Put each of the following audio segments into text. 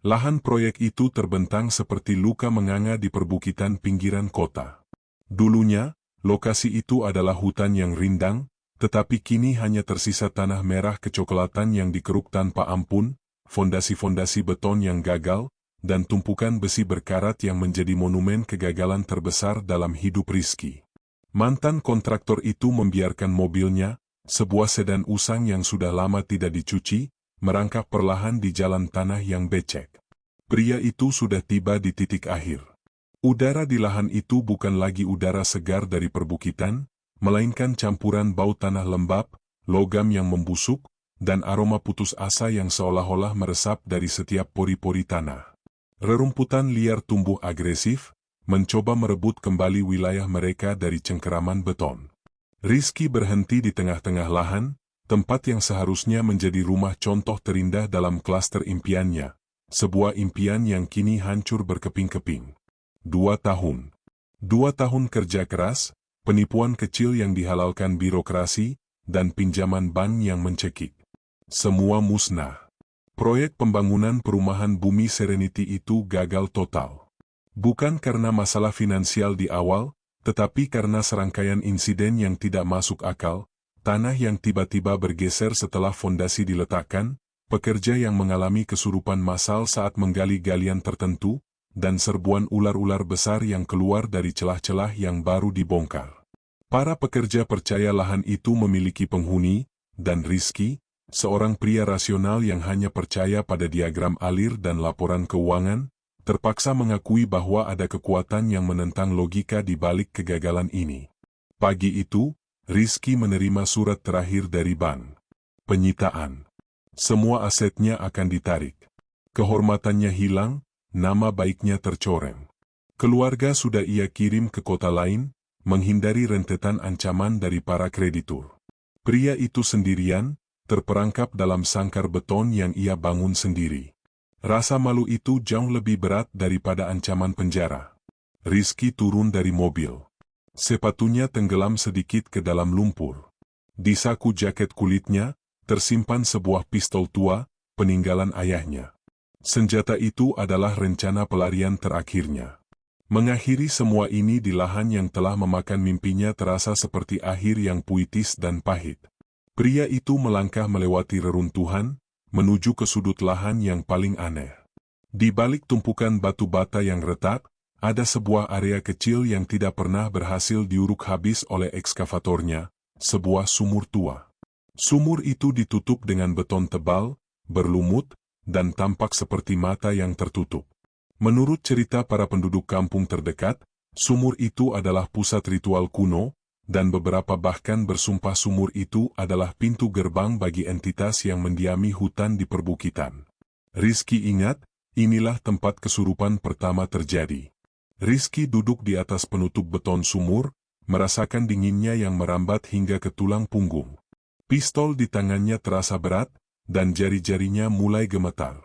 Lahan proyek itu terbentang seperti luka menganga di perbukitan pinggiran kota. Dulunya, lokasi itu adalah hutan yang rindang, tetapi kini hanya tersisa tanah merah kecoklatan yang dikeruk tanpa ampun, fondasi-fondasi beton yang gagal, dan tumpukan besi berkarat yang menjadi monumen kegagalan terbesar dalam hidup Rizky. Mantan kontraktor itu membiarkan mobilnya, sebuah sedan usang yang sudah lama tidak dicuci, merangkak perlahan di jalan tanah yang becek. Pria itu sudah tiba di titik akhir. Udara di lahan itu bukan lagi udara segar dari perbukitan, melainkan campuran bau tanah lembab, logam yang membusuk, dan aroma putus asa yang seolah-olah meresap dari setiap pori-pori tanah. Rerumputan liar tumbuh agresif, mencoba merebut kembali wilayah mereka dari cengkeraman beton. Rizky berhenti di tengah-tengah lahan, tempat yang seharusnya menjadi rumah contoh terindah dalam klaster impiannya. Sebuah impian yang kini hancur berkeping-keping. 2 tahun. 2 tahun kerja keras, penipuan kecil yang dihalalkan birokrasi, dan pinjaman bank yang mencekik. Semua musnah. Proyek pembangunan perumahan Bumi Serenity itu gagal total. Bukan karena masalah finansial di awal, tetapi karena serangkaian insiden yang tidak masuk akal, tanah yang tiba-tiba bergeser setelah fondasi diletakkan, pekerja yang mengalami kesurupan massal saat menggali galian tertentu, dan serbuan ular-ular besar yang keluar dari celah-celah yang baru dibongkar. Para pekerja percaya lahan itu memiliki penghuni, dan Rizky, seorang pria rasional yang hanya percaya pada diagram alir dan laporan keuangan, terpaksa mengakui bahwa ada kekuatan yang menentang logika di balik kegagalan ini. Pagi itu, Rizky menerima surat terakhir dari bank. Penyitaan. Semua asetnya akan ditarik. Kehormatannya hilang, nama baiknya tercoreng. Keluarga sudah ia kirim ke kota lain, menghindari rentetan ancaman dari para kreditur. Pria itu sendirian, terperangkap dalam sangkar beton yang ia bangun sendiri. Rasa malu itu jauh lebih berat daripada ancaman penjara. Rizky turun dari mobil. Sepatunya tenggelam sedikit ke dalam lumpur. Di saku jaket kulitnya, tersimpan sebuah pistol tua, peninggalan ayahnya. Senjata itu adalah rencana pelarian terakhirnya. Mengakhiri semua ini di lahan yang telah memakan mimpinya terasa seperti akhir yang puitis dan pahit. Pria itu melangkah melewati reruntuhan, menuju ke sudut lahan yang paling aneh. Di balik tumpukan batu bata yang retak, ada sebuah area kecil yang tidak pernah berhasil diuruk habis oleh ekskavatornya, sebuah sumur tua. Sumur itu ditutup dengan beton tebal, berlumut, dan tampak seperti mata yang tertutup. Menurut cerita para penduduk kampung terdekat, sumur itu adalah pusat ritual kuno, dan beberapa bahkan bersumpah sumur itu adalah pintu gerbang bagi entitas yang mendiami hutan di perbukitan. Rizky ingat, inilah tempat kesurupan pertama terjadi. Rizky duduk di atas penutup beton sumur, merasakan dinginnya yang merambat hingga ke tulang punggung. Pistol di tangannya terasa berat, dan jari-jarinya mulai gemetar.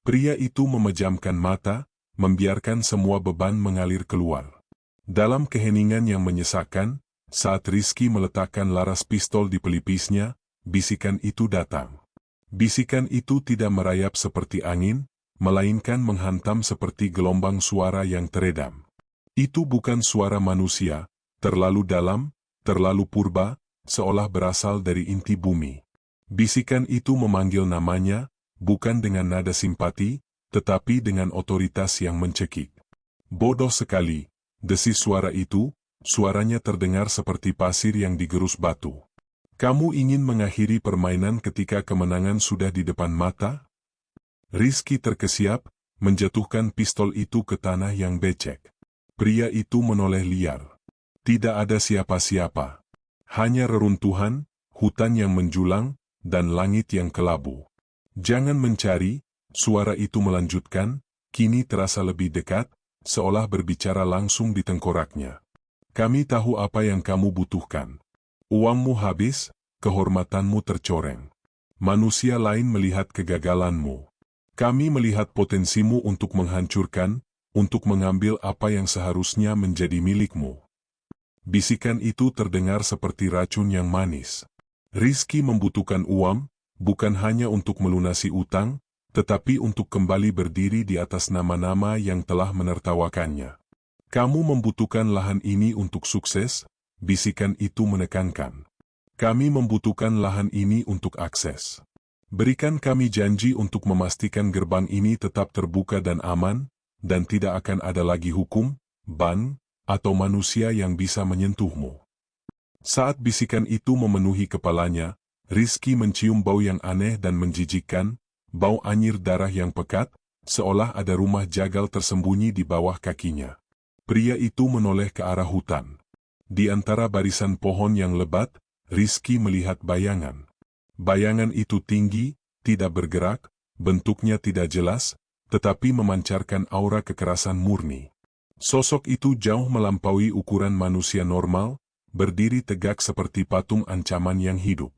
Pria itu memejamkan mata, membiarkan semua beban mengalir keluar. Dalam keheningan yang menyesakkan, saat Rizky meletakkan laras pistol di pelipisnya, bisikan itu datang. Bisikan itu tidak merayap seperti angin, melainkan menghantam seperti gelombang suara yang teredam. Itu bukan suara manusia, terlalu dalam, terlalu purba, seolah berasal dari inti bumi. Bisikan itu memanggil namanya, bukan dengan nada simpati, tetapi dengan otoritas yang mencekik. Bodoh sekali, desis suara itu, suaranya terdengar seperti pasir yang digerus batu. Kamu ingin mengakhiri permainan ketika kemenangan sudah di depan mata? Rizky terkesiap, menjatuhkan pistol itu ke tanah yang becek. Pria itu menoleh liar. Tidak ada siapa-siapa. Hanya reruntuhan, hutan yang menjulang, dan langit yang kelabu. Jangan mencari, suara itu melanjutkan, kini terasa lebih dekat, seolah berbicara langsung di tengkoraknya. Kami tahu apa yang kamu butuhkan. Uangmu habis, kehormatanmu tercoreng. Manusia lain melihat kegagalanmu. Kami melihat potensimu untuk menghancurkan, untuk mengambil apa yang seharusnya menjadi milikmu. Bisikan itu terdengar seperti racun yang manis. Rizky membutuhkan uang, bukan hanya untuk melunasi utang, tetapi untuk kembali berdiri di atas nama-nama yang telah menertawakannya. Kamu membutuhkan lahan ini untuk sukses, bisikan itu menekankan. Kami membutuhkan lahan ini untuk akses. Berikan kami janji untuk memastikan gerbang ini tetap terbuka dan aman, dan tidak akan ada lagi hukum, ban, atau manusia yang bisa menyentuhmu. Saat bisikan itu memenuhi kepalanya, Rizky mencium bau yang aneh dan menjijikkan, bau anyir darah yang pekat, seolah ada rumah jagal tersembunyi di bawah kakinya. Pria itu menoleh ke arah hutan. Di antara barisan pohon yang lebat, Rizky melihat bayangan. Bayangan itu tinggi, tidak bergerak, bentuknya tidak jelas, tetapi memancarkan aura kekerasan murni. Sosok itu jauh melampaui ukuran manusia normal, berdiri tegak seperti patung ancaman yang hidup.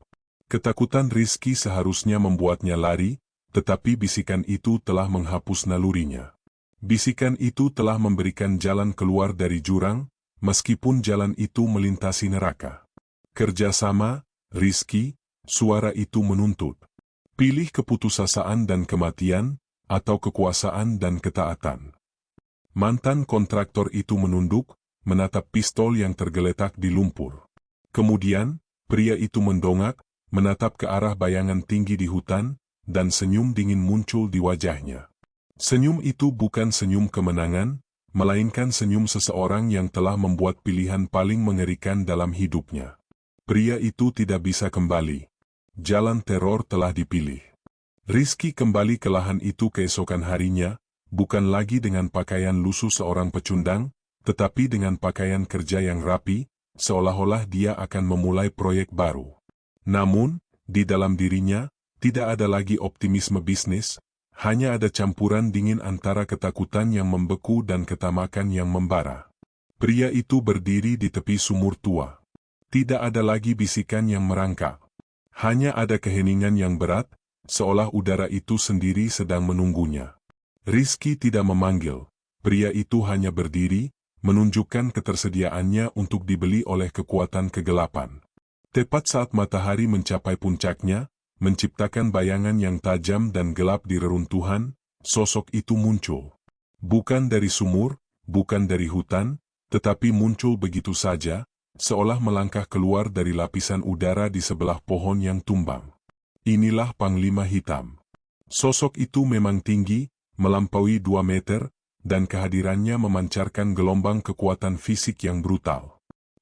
Ketakutan Rizky seharusnya membuatnya lari, tetapi bisikan itu telah menghapus nalurinya. Bisikan itu telah memberikan jalan keluar dari jurang, meskipun jalan itu melintasi neraka. Kerjasama, Rizky, suara itu menuntut. Pilih keputusasaan dan kematian, atau kekuasaan dan ketaatan. Mantan kontraktor itu menunduk, menatap pistol yang tergeletak di lumpur. Kemudian, pria itu mendongak, menatap ke arah bayangan tinggi di hutan, dan senyum dingin muncul di wajahnya. Senyum itu bukan senyum kemenangan, melainkan senyum seseorang yang telah membuat pilihan paling mengerikan dalam hidupnya. Pria itu tidak bisa kembali. Jalan teror telah dipilih. Rizky kembali ke lahan itu keesokan harinya, bukan lagi dengan pakaian lusuh seorang pecundang, tetapi dengan pakaian kerja yang rapi, seolah-olah dia akan memulai proyek baru. Namun, di dalam dirinya, tidak ada lagi optimisme bisnis, hanya ada campuran dingin antara ketakutan yang membeku dan ketamakan yang membara. Pria itu berdiri di tepi sumur tua. Tidak ada lagi bisikan yang merangkak. Hanya ada keheningan yang berat, seolah udara itu sendiri sedang menunggunya. Rizky tidak memanggil. Pria itu hanya berdiri, menunjukkan ketersediaannya untuk dibeli oleh kekuatan kegelapan. Tepat saat matahari mencapai puncaknya, menciptakan bayangan yang tajam dan gelap di reruntuhan, sosok itu muncul. Bukan dari sumur, bukan dari hutan, tetapi muncul begitu saja, seolah melangkah keluar dari lapisan udara di sebelah pohon yang tumbang. Inilah Panglima Hitam. Sosok itu memang tinggi, melampaui 2 meter, dan kehadirannya memancarkan gelombang kekuatan fisik yang brutal.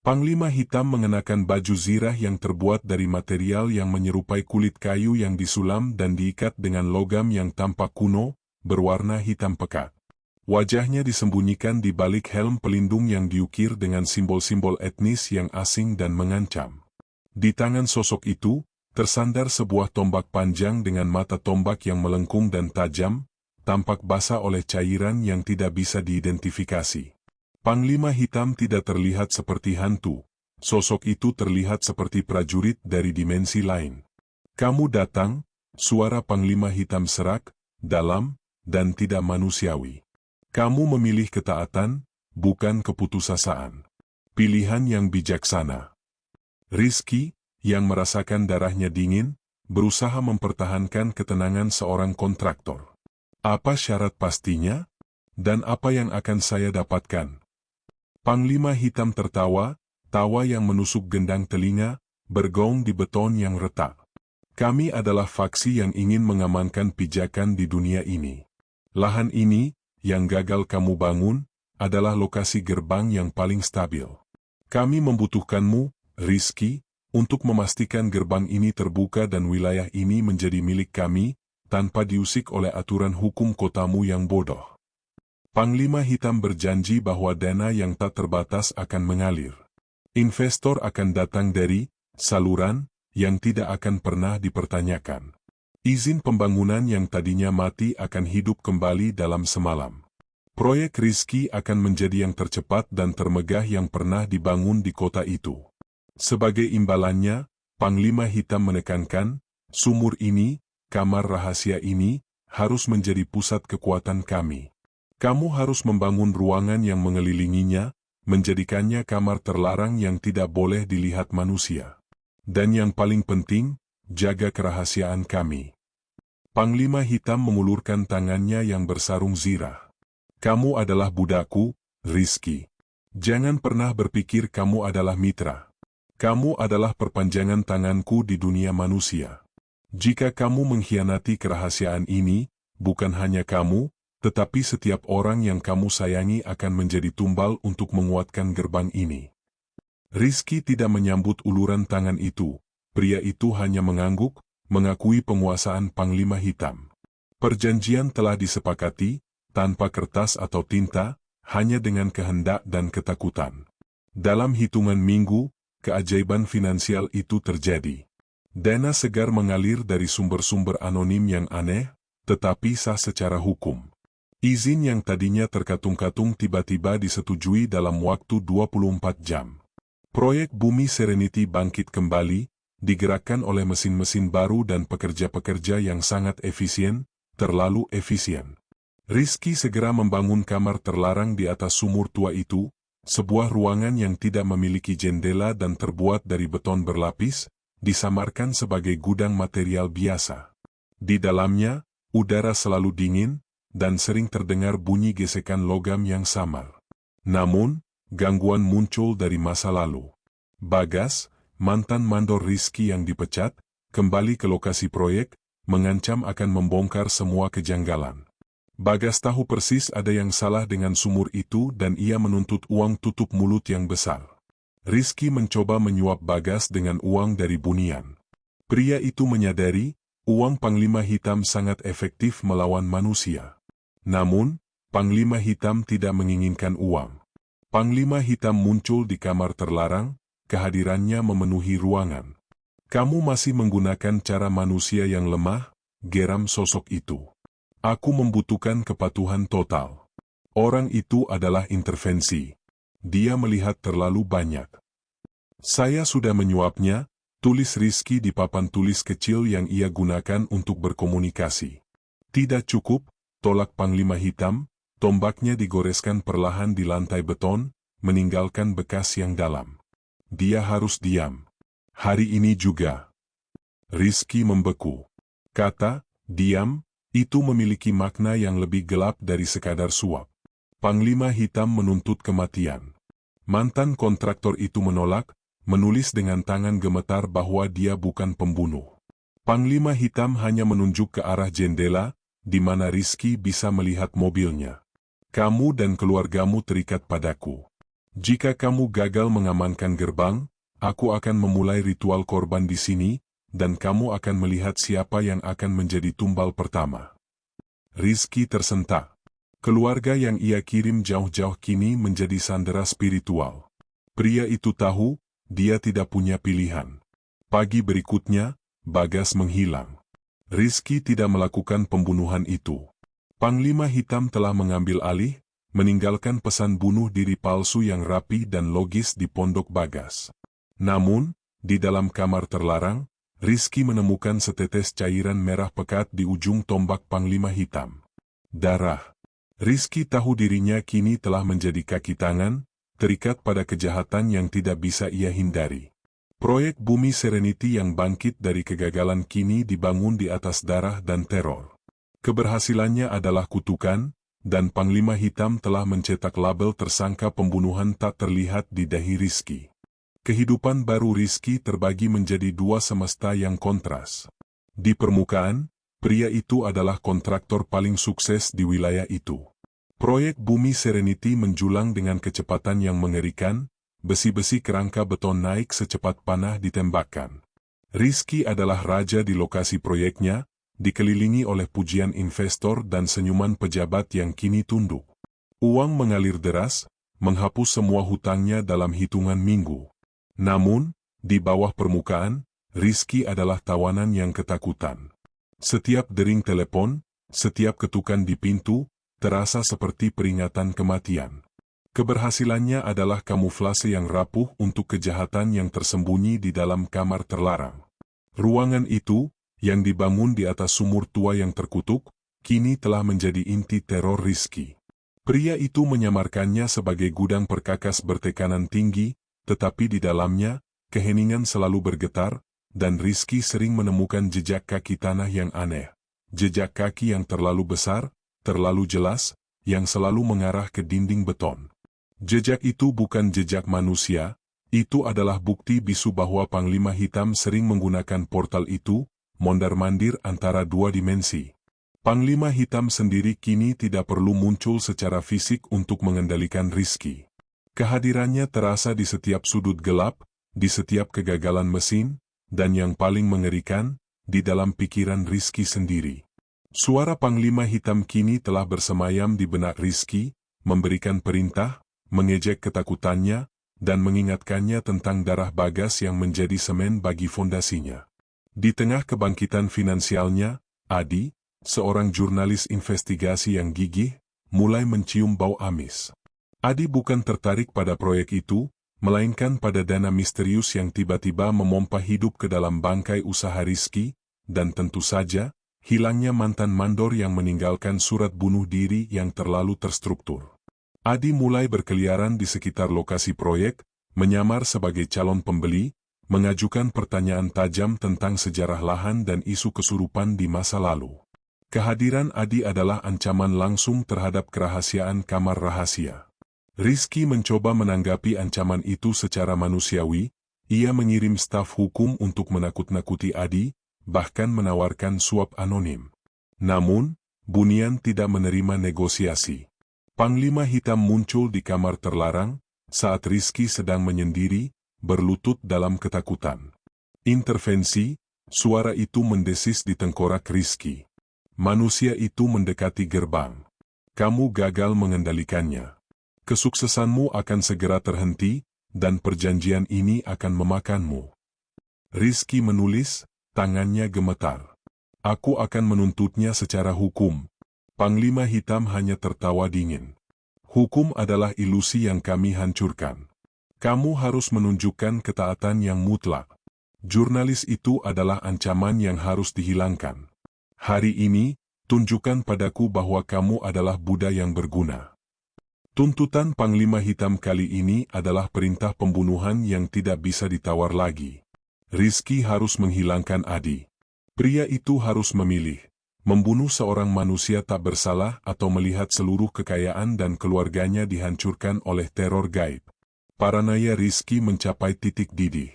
Panglima Hitam mengenakan baju zirah yang terbuat dari material yang menyerupai kulit kayu yang disulam dan diikat dengan logam yang tampak kuno, berwarna hitam pekat. Wajahnya disembunyikan di balik helm pelindung yang diukir dengan simbol-simbol etnis yang asing dan mengancam. Di tangan sosok itu, tersandar sebuah tombak panjang dengan mata tombak yang melengkung dan tajam, tampak basah oleh cairan yang tidak bisa diidentifikasi. Panglima Hitam tidak terlihat seperti hantu, sosok itu terlihat seperti prajurit dari dimensi lain. Kamu datang, suara Panglima Hitam serak, dalam, dan tidak manusiawi. Kamu memilih ketaatan, bukan keputusasaan. Pilihan yang bijaksana. Rizky, yang merasakan darahnya dingin, berusaha mempertahankan ketenangan seorang kontraktor. Apa syarat pastinya? Dan apa yang akan saya dapatkan? Panglima Hitam tertawa, tawa yang menusuk gendang telinga, bergaung di beton yang retak. Kami adalah faksi yang ingin mengamankan pijakan di dunia ini. Lahan ini, yang gagal kamu bangun, adalah lokasi gerbang yang paling stabil. Kami membutuhkanmu, Rizky, untuk memastikan gerbang ini terbuka dan wilayah ini menjadi milik kami, tanpa diusik oleh aturan hukum kotamu yang bodoh. Panglima Hitam berjanji bahwa dana yang tak terbatas akan mengalir. Investor akan datang dari saluran yang tidak akan pernah dipertanyakan. Izin pembangunan yang tadinya mati akan hidup kembali dalam semalam. Proyek Rizky akan menjadi yang tercepat dan termegah yang pernah dibangun di kota itu. Sebagai imbalannya, Panglima Hitam menekankan, sumur ini, kamar rahasia ini, harus menjadi pusat kekuatan kami. Kamu harus membangun ruangan yang mengelilinginya, menjadikannya kamar terlarang yang tidak boleh dilihat manusia. Dan yang paling penting, jaga kerahasiaan kami. Panglima Hitam mengulurkan tangannya yang bersarung zirah. Kamu adalah budakku, Rizky. Jangan pernah berpikir kamu adalah mitra. Kamu adalah perpanjangan tanganku di dunia manusia. Jika kamu mengkhianati kerahasiaan ini, bukan hanya kamu, tetapi setiap orang yang kamu sayangi akan menjadi tumbal untuk menguatkan gerbang ini. Rizky tidak menyambut uluran tangan itu. Pria itu hanya mengangguk, mengakui penguasaan Panglima Hitam. Perjanjian telah disepakati, tanpa kertas atau tinta, hanya dengan kehendak dan ketakutan. Dalam hitungan minggu, keajaiban finansial itu terjadi. Dana segar mengalir dari sumber-sumber anonim yang aneh, tetapi sah secara hukum. Izin yang tadinya terkatung-katung tiba-tiba disetujui dalam waktu 24 jam. Proyek Bumi Serenity bangkit kembali, digerakkan oleh mesin-mesin baru dan pekerja-pekerja yang sangat efisien, terlalu efisien. Rizky segera membangun kamar terlarang di atas sumur tua itu, sebuah ruangan yang tidak memiliki jendela dan terbuat dari beton berlapis, disamarkan sebagai gudang material biasa. Di dalamnya, udara selalu dingin, dan sering terdengar bunyi gesekan logam yang samar. Namun, gangguan muncul dari masa lalu. Bagas, mantan mandor Rizky yang dipecat, kembali ke lokasi proyek, mengancam akan membongkar semua kejanggalan. Bagas tahu persis ada yang salah dengan sumur itu dan ia menuntut uang tutup mulut yang besar. Rizky mencoba menyuap Bagas dengan uang dari bunian. Pria itu menyadari, uang Panglima Hitam sangat efektif melawan manusia. Namun, Panglima Hitam tidak menginginkan uang. Panglima Hitam muncul di kamar terlarang, kehadirannya memenuhi ruangan. Kamu masih menggunakan cara manusia yang lemah, geram sosok itu. Aku membutuhkan kepatuhan total. Orang itu adalah intervensi. Dia melihat terlalu banyak. Saya sudah menyuapnya, tulis Rizky di papan tulis kecil yang ia gunakan untuk berkomunikasi. Tidak cukup, tolak Panglima Hitam, tombaknya digoreskan perlahan di lantai beton, meninggalkan bekas yang dalam. Dia harus diam. Hari ini juga. Rizky membeku. Kata, diam, itu memiliki makna yang lebih gelap dari sekadar suap. Panglima Hitam menuntut kematian. Mantan kontraktor itu menolak, menulis dengan tangan gemetar bahwa dia bukan pembunuh. Panglima Hitam hanya menunjuk ke arah jendela, di mana Rizky bisa melihat mobilnya. Kamu dan keluargamu terikat padaku. Jika kamu gagal mengamankan gerbang, aku akan memulai ritual korban di sini, dan kamu akan melihat siapa yang akan menjadi tumbal pertama. Rizky tersentak. Keluarga yang ia kirim jauh-jauh kini menjadi sandera spiritual. Pria itu tahu, dia tidak punya pilihan. Pagi berikutnya, Bagas menghilang. Rizky tidak melakukan pembunuhan itu. Panglima Hitam telah mengambil alih, meninggalkan pesan bunuh diri palsu yang rapi dan logis di pondok Bagas. Namun, di dalam kamar terlarang, Rizky menemukan setetes cairan merah pekat di ujung tombak Panglima Hitam. Darah. Rizky tahu dirinya kini telah menjadi kaki tangan, terikat pada kejahatan yang tidak bisa ia hindari. Proyek Bumi Serenity yang bangkit dari kegagalan kini dibangun di atas darah dan teror. Keberhasilannya adalah kutukan, dan Panglima Hitam telah mencetak label tersangka pembunuhan tak terlihat di dahi Rizky. Kehidupan baru Rizky terbagi menjadi dua semesta yang kontras. Di permukaan, pria itu adalah kontraktor paling sukses di wilayah itu. Proyek Bumi Serenity menjulang dengan kecepatan yang mengerikan, besi-besi kerangka beton naik secepat panah ditembakkan. Rizky adalah raja di lokasi proyeknya, dikelilingi oleh pujian investor dan senyuman pejabat yang kini tunduk. Uang mengalir deras, menghapus semua hutangnya dalam hitungan minggu. Namun, di bawah permukaan, Rizky adalah tawanan yang ketakutan. Setiap dering telepon, setiap ketukan di pintu, terasa seperti peringatan kematian. Keberhasilannya adalah kamuflase yang rapuh untuk kejahatan yang tersembunyi di dalam kamar terlarang. Ruangan itu, yang dibangun di atas sumur tua yang terkutuk, kini telah menjadi inti teror Rizky. Pria itu menyamarkannya sebagai gudang perkakas bertekanan tinggi, tetapi di dalamnya, keheningan selalu bergetar, dan Rizky sering menemukan jejak kaki tanah yang aneh. jejak kaki yang terlalu besar, terlalu jelas, yang selalu mengarah ke dinding beton. Jejak itu bukan jejak manusia, itu adalah bukti bisu bahwa Panglima Hitam sering menggunakan portal itu, mondar-mandir antara dua dimensi. Panglima Hitam sendiri kini tidak perlu muncul secara fisik untuk mengendalikan Rizky. Kehadirannya terasa di setiap sudut gelap, di setiap kegagalan mesin, dan yang paling mengerikan, di dalam pikiran Rizky sendiri. Suara Panglima Hitam kini telah bersemayam di benak Rizky, memberikan perintah, mengejek ketakutannya, dan mengingatkannya tentang darah Bagas yang menjadi semen bagi fondasinya. Di tengah kebangkitan finansialnya, Adi, seorang jurnalis investigasi yang gigih, mulai mencium bau amis. Adi bukan tertarik pada proyek itu, melainkan pada dana misterius yang tiba-tiba memompa hidup ke dalam bangkai usaha Rizky, dan tentu saja, hilangnya mantan mandor yang meninggalkan surat bunuh diri yang terlalu terstruktur. Adi mulai berkeliaran di sekitar lokasi proyek, menyamar sebagai calon pembeli, mengajukan pertanyaan tajam tentang sejarah lahan dan isu kesurupan di masa lalu. Kehadiran Adi adalah ancaman langsung terhadap kerahasiaan kamar rahasia. Rizky mencoba menanggapi ancaman itu secara manusiawi, ia mengirim staf hukum untuk menakut-nakuti Adi, bahkan menawarkan suap anonim. Namun, Bunian tidak menerima negosiasi. Panglima Hitam muncul di kamar terlarang, saat Rizky sedang menyendiri, berlutut dalam ketakutan. Intervensi, suara itu mendesis di tengkorak Rizky. Manusia itu mendekati gerbang. Kamu gagal mengendalikannya. Kesuksesanmu akan segera terhenti, dan perjanjian ini akan memakanmu. Rizky menulis, tangannya gemetar. Aku akan menuntutnya secara hukum. Panglima Hitam hanya tertawa dingin. Hukum adalah ilusi yang kami hancurkan. Kamu harus menunjukkan ketaatan yang mutlak. Jurnalis itu adalah ancaman yang harus dihilangkan. Hari ini, tunjukkan padaku bahwa kamu adalah Buddha yang berguna. Tuntutan Panglima Hitam kali ini adalah perintah pembunuhan yang tidak bisa ditawar lagi. Rizky harus menghilangkan Adi. Pria itu harus memilih, membunuh seorang manusia tak bersalah atau melihat seluruh kekayaan dan keluarganya dihancurkan oleh teror gaib. Paranoia Rizky mencapai titik didih.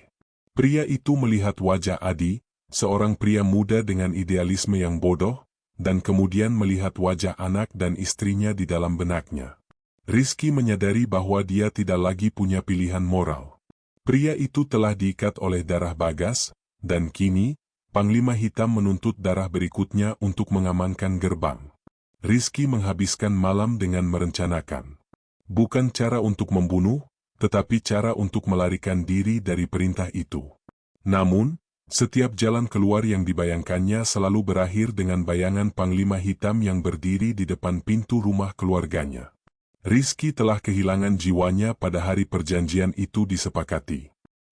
Pria itu melihat wajah Adi, seorang pria muda dengan idealisme yang bodoh, dan kemudian melihat wajah anak dan istrinya di dalam benaknya. Rizky menyadari bahwa dia tidak lagi punya pilihan moral. Pria itu telah diikat oleh darah Bagas, dan kini, Panglima Hitam menuntut darah berikutnya untuk mengamankan gerbang. Rizky menghabiskan malam dengan merencanakan. Bukan cara untuk membunuh, tetapi cara untuk melarikan diri dari perintah itu. Namun, setiap jalan keluar yang dibayangkannya selalu berakhir dengan bayangan Panglima Hitam yang berdiri di depan pintu rumah keluarganya. Rizky telah kehilangan jiwanya pada hari perjanjian itu disepakati.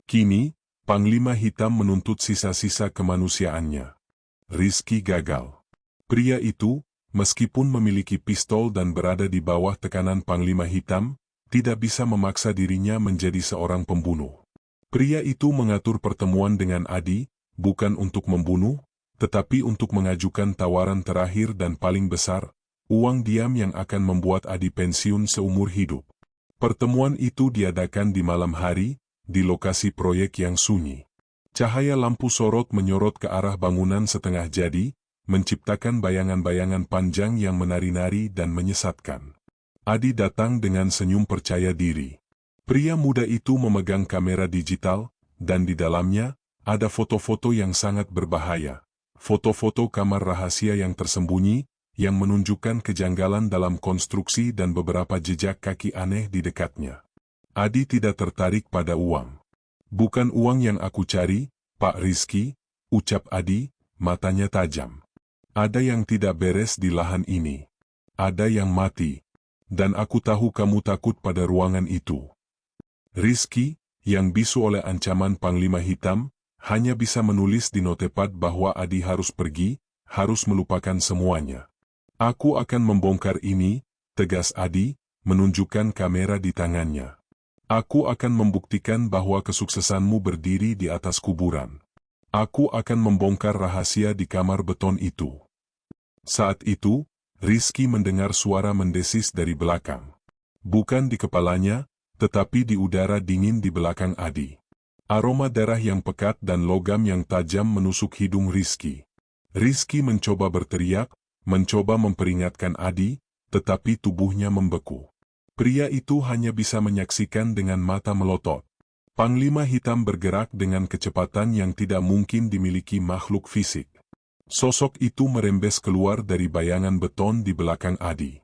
Kini, Panglima Hitam menuntut sisa-sisa kemanusiaannya. Rizky gagal. Pria itu, meskipun memiliki pistol dan berada di bawah tekanan Panglima Hitam, tidak bisa memaksa dirinya menjadi seorang pembunuh. Pria itu mengatur pertemuan dengan Adi, bukan untuk membunuh, tetapi untuk mengajukan tawaran terakhir dan paling besar, uang diam yang akan membuat Adi pensiun seumur hidup. Pertemuan itu diadakan di malam hari, di lokasi proyek yang sunyi. Cahaya lampu sorot menyorot ke arah bangunan setengah jadi, menciptakan bayangan-bayangan panjang yang menari-nari dan menyesatkan. Adi datang dengan senyum percaya diri. Pria muda itu memegang kamera digital, dan di dalamnya, ada foto-foto yang sangat berbahaya. Foto-foto kamar rahasia yang tersembunyi, yang menunjukkan kejanggalan dalam konstruksi dan beberapa jejak kaki aneh di dekatnya. Adi tidak tertarik pada uang. Bukan uang yang aku cari, Pak Rizky, ucap Adi, matanya tajam. Ada yang tidak beres di lahan ini. Ada yang mati. Dan aku tahu kamu takut pada ruangan itu. Rizky, yang bisu oleh ancaman Panglima Hitam, hanya bisa menulis di notepad bahwa Adi harus pergi, harus melupakan semuanya. Aku akan membongkar ini, tegas Adi, menunjukkan kamera di tangannya. Aku akan membuktikan bahwa kesuksesanmu berdiri di atas kuburan. Aku akan membongkar rahasia di kamar beton itu. Saat itu, Rizky mendengar suara mendesis dari belakang. Bukan di kepalanya, tetapi di udara dingin di belakang Adi. Aroma darah yang pekat dan logam yang tajam menusuk hidung Rizky. Rizky mencoba berteriak, mencoba memperingatkan Adi, tetapi tubuhnya membeku. Pria itu hanya bisa menyaksikan dengan mata melotot. Panglima Hitam bergerak dengan kecepatan yang tidak mungkin dimiliki makhluk fisik. Sosok itu merembes keluar dari bayangan beton di belakang Adi.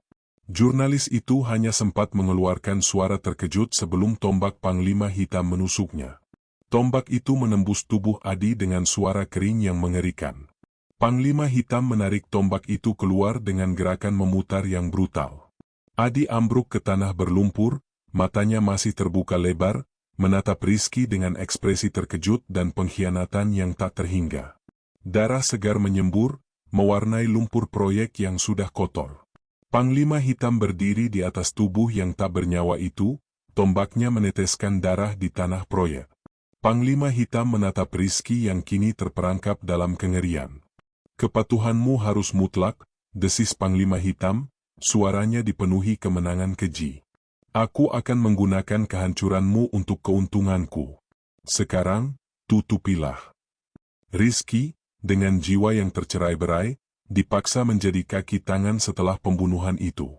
Jurnalis itu hanya sempat mengeluarkan suara terkejut sebelum tombak Panglima Hitam menusuknya. Tombak itu menembus tubuh Adi dengan suara kering yang mengerikan. Panglima Hitam menarik tombak itu keluar dengan gerakan memutar yang brutal. Adi ambruk ke tanah berlumpur, matanya masih terbuka lebar, menatap Rizky dengan ekspresi terkejut dan pengkhianatan yang tak terhingga. Darah segar menyembur, mewarnai lumpur proyek yang sudah kotor. Panglima Hitam berdiri di atas tubuh yang tak bernyawa itu, tombaknya meneteskan darah di tanah proyek. Panglima Hitam menatap Rizky yang kini terperangkap dalam kengerian. "Kepatuhanmu harus mutlak," desis Panglima Hitam, suaranya dipenuhi kemenangan keji. "Aku akan menggunakan kehancuranmu untuk keuntunganku. Sekarang, tutupilah." Rizky, dengan jiwa yang tercerai-berai, dipaksa menjadi kaki tangan setelah pembunuhan itu.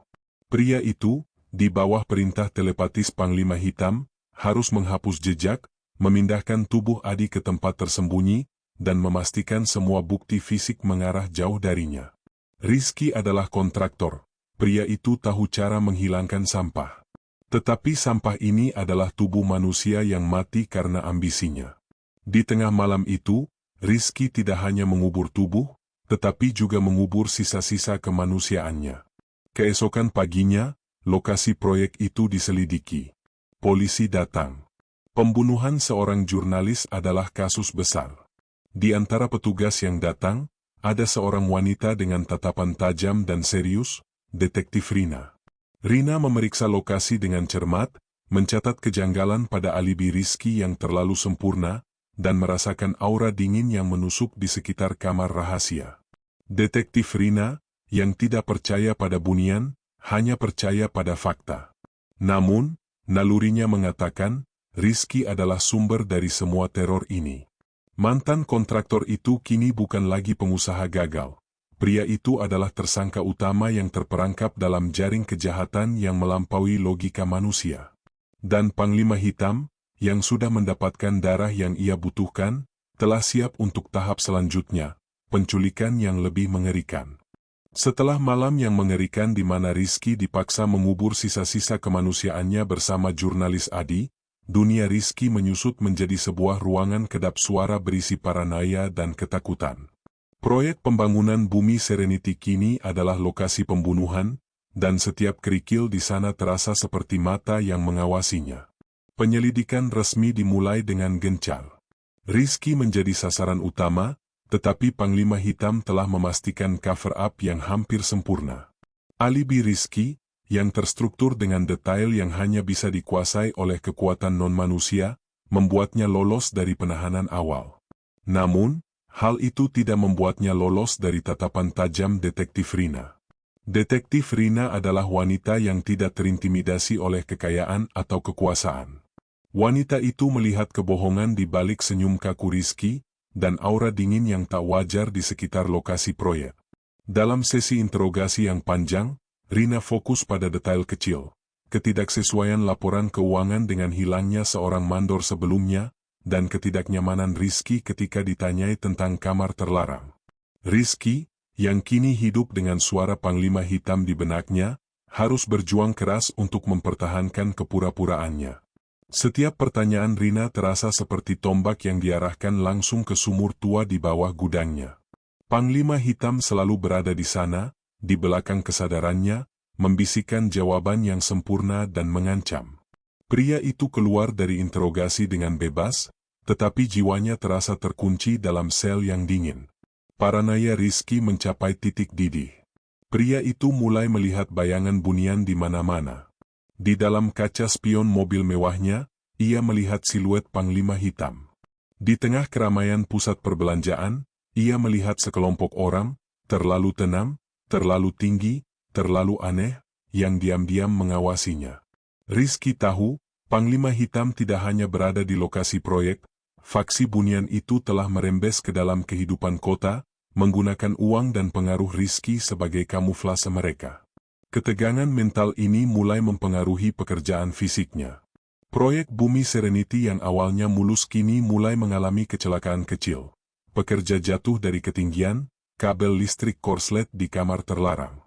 Pria itu, di bawah perintah telepatis Panglima Hitam, harus menghapus jejak, memindahkan tubuh Adi ke tempat tersembunyi, dan memastikan semua bukti fisik mengarah jauh darinya. Rizky adalah kontraktor. Pria itu tahu cara menghilangkan sampah. Tetapi sampah ini adalah tubuh manusia yang mati karena ambisinya. Di tengah malam itu, Rizky tidak hanya mengubur tubuh, tetapi juga mengubur sisa-sisa kemanusiaannya. Keesokan paginya, lokasi proyek itu diselidiki. Polisi datang. Pembunuhan seorang jurnalis adalah kasus besar. Di antara petugas yang datang, ada seorang wanita dengan tatapan tajam dan serius, Detektif Rina. Rina memeriksa lokasi dengan cermat, mencatat kejanggalan pada alibi Rizky yang terlalu sempurna, dan merasakan aura dingin yang menusuk di sekitar kamar rahasia. Detektif Rina, yang tidak percaya pada bunian, hanya percaya pada fakta. Namun, nalurinya mengatakan, Rizky adalah sumber dari semua teror ini. Mantan kontraktor itu kini bukan lagi pengusaha gagal. Pria itu adalah tersangka utama yang terperangkap dalam jaring kejahatan yang melampaui logika manusia. Dan Panglima Hitam, yang sudah mendapatkan darah yang ia butuhkan, telah siap untuk tahap selanjutnya, penculikan yang lebih mengerikan. Setelah malam yang mengerikan di mana Rizky dipaksa mengubur sisa-sisa kemanusiaannya bersama jurnalis Adi, dunia Rizky menyusut menjadi sebuah ruangan kedap suara berisi paranoia dan ketakutan. Proyek pembangunan bumi Serenity kini adalah lokasi pembunuhan, dan setiap kerikil di sana terasa seperti mata yang mengawasinya. Penyelidikan resmi dimulai dengan gencar. Rizky menjadi sasaran utama, tetapi Panglima Hitam telah memastikan cover-up yang hampir sempurna. Alibi Rizky, yang terstruktur dengan detail yang hanya bisa dikuasai oleh kekuatan non-manusia, membuatnya lolos dari penahanan awal. Namun, hal itu tidak membuatnya lolos dari tatapan tajam Detektif Rina. Detektif Rina adalah wanita yang tidak terintimidasi oleh kekayaan atau kekuasaan. Wanita itu melihat kebohongan di balik senyum kaku Rizky, dan aura dingin yang tak wajar di sekitar lokasi proyek. Dalam sesi interogasi yang panjang, Rina fokus pada detail kecil, ketidaksesuaian laporan keuangan dengan hilangnya seorang mandor sebelumnya, dan ketidaknyamanan Rizky ketika ditanyai tentang kamar terlarang. Rizky, yang kini hidup dengan suara Panglima Hitam di benaknya, harus berjuang keras untuk mempertahankan kepura-puraannya. Setiap pertanyaan Rina terasa seperti tombak yang diarahkan langsung ke sumur tua di bawah gudangnya. Panglima Hitam selalu berada di sana, di belakang kesadarannya, membisikkan jawaban yang sempurna dan mengancam. Pria itu keluar dari interogasi dengan bebas, tetapi jiwanya terasa terkunci dalam sel yang dingin. Paranoia Rizky mencapai titik didih. Pria itu mulai melihat bayangan bunian di mana-mana. Di dalam kaca spion mobil mewahnya, ia melihat siluet Panglima Hitam. Di tengah keramaian pusat perbelanjaan, ia melihat sekelompok orang, terlalu tenang, terlalu tinggi, terlalu aneh, yang diam-diam mengawasinya. Rizky tahu, Panglima Hitam tidak hanya berada di lokasi proyek, faksi Bunian itu telah merembes ke dalam kehidupan kota, menggunakan uang dan pengaruh Rizky sebagai kamuflase mereka. Ketegangan mental ini mulai mempengaruhi pekerjaan fisiknya. Proyek Bumi Serenity yang awalnya mulus kini mulai mengalami kecelakaan kecil. Pekerja jatuh dari ketinggian, kabel listrik korslet di kamar terlarang.